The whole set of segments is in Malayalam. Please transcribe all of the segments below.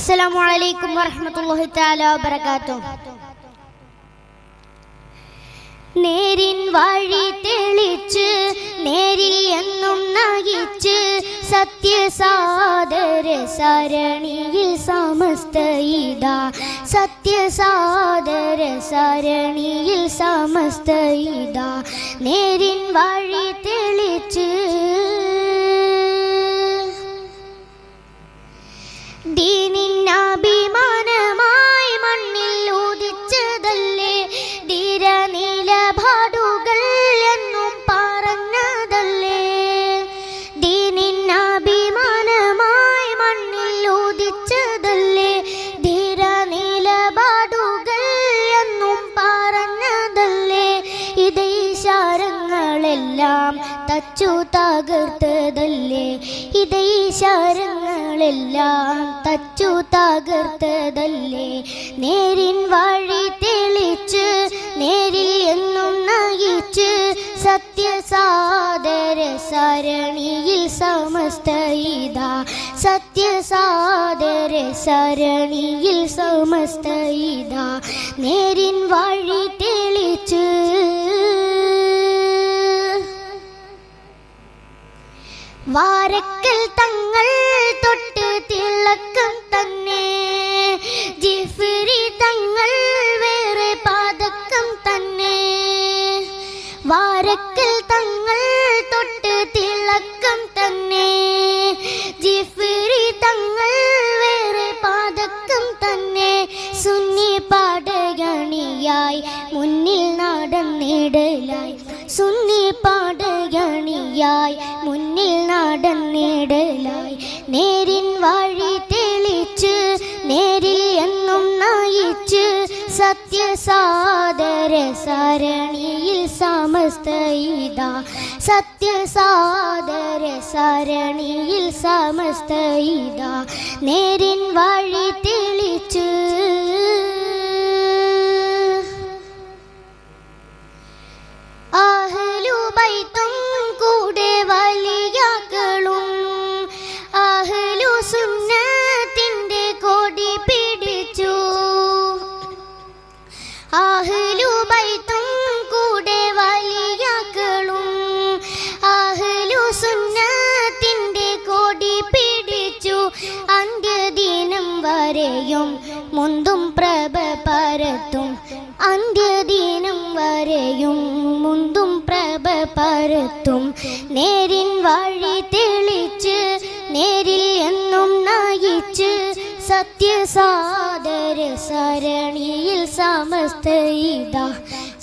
അസ്സലാമു അലൈക്കും വറഹ്മത്തുള്ളാഹി തആല വബറകാതുഹു. നേരിൻ വഴി തെളിച്ച് നേരിൽ എന്നും നയിച്ച് സത്യസാദര സരണിയിൽ സമസ്ത ഇതാ. സത്യസാദര സരണിയിൽ സമസ്ത ഇതാ. നേരിൻ വഴി തെളിച്ച് ദീനിന്നഭിമാനമായി മണ്ണിൽ ഉദിച്ചതല്ലേ, ധീരനിലപാടുകൾ എന്നും പറഞ്ഞതല്ലേ. ദീനിന്നഭിമാനമായി മണ്ണിൽ ഉദിച്ചതല്ലേ, ധീരനിലപാടുകൾ എന്നും പറഞ്ഞതല്ലേ. ഇത് ഇശാരങ്ങളെല്ലാം തച്ചു തകർത്തതല്ലേ, ഇത് ഇശാരങ്ങളെല്ലാം തച്ചു തകർത്തതല്ലേ. നേരിൻ വഴി തെളിച്ച് നേരിൽ എന്നും നയിച്ച് സത്യസാദര സരണിയിൽ സമസ്ത ഇതാ. സത്യസാദര സരണിയിൽ സമസ്ത ഇതാ. നേരിൻ വഴി തെളിച്ച് വാരക്കൽ തങ്ങൾ തൊട്ട് തിളക്കം തന്നെ, ജിഫ്രി തങ്ങൾ വേറെ പാദക്കം തന്നെ. വാരക്കൽ തങ്ങൾ തൊട്ട് തിളക്കം തന്നെ, ജിഫ്രി തങ്ങൾ വേറെ പാദക്കം തന്നെ. സുന്നി പാടകണിയായി മുന്നിൽ നടന്നിടലായി, സുന്നി പാടകണിയായി മുന്നിൽ നടന്നിടലായി. നേരിൻ വഴി തെളിച്ച് നേരിൽ എന്നും നയിച്ച് സത്യസാദര സരണിയിൽ സമസ്ത ഇതാ. സത്യസാദര സരണിയിൽ സമസ്ത ഇതാ. നേരിൻ വഴി തെളിച്ച് അഹ്ലു ബൈത്തും കൂടെ വലിയാക്കളും അഹ്ലു സുന്നത്തിന്റെ കൊടി പിടിച്ചു. അഹ്ലു ബൈത്തും കൂടെ വലിയാക്കളും അഹ്ലു സുന്നത്തിന്റെ കൊടി പിടിച്ചു. അന്ത്യദിനം വരെയും മുന്തും പ്രഭ പരത്തും, അന്ത്യദിനം വരെയും മുന്തും പ്രഭ പരത്തും. നേരിൻ വഴി തെളിച്ച് നേരിൽ എന്നും നയിച്ച് സത്യസാദര സരണിയിൽ സമസ്ത ഇതാ.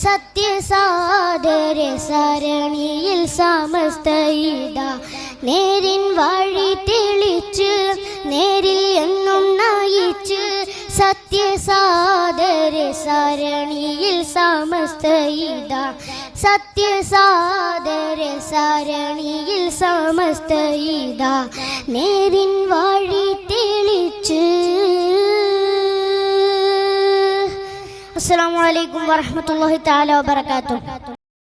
സത്യസാദര സരണിയിൽ സമസ്ത ഇതാ. നേരിൻ വഴി തെളിച്ച് നേരിൽ എന്നും നയിച്ച് സത്യസാദര സരണിയിൽ സമസ്ത ഇതാ. സത്യസാദര സരണിയിൽ സമസ്ത ഇതാ. നേരിൻ വഴി തെളിച്ച്. അസ്സലാമു അലൈക്കും വറഹ്മത്തുള്ളാഹി തആല വബറകാതുഹു.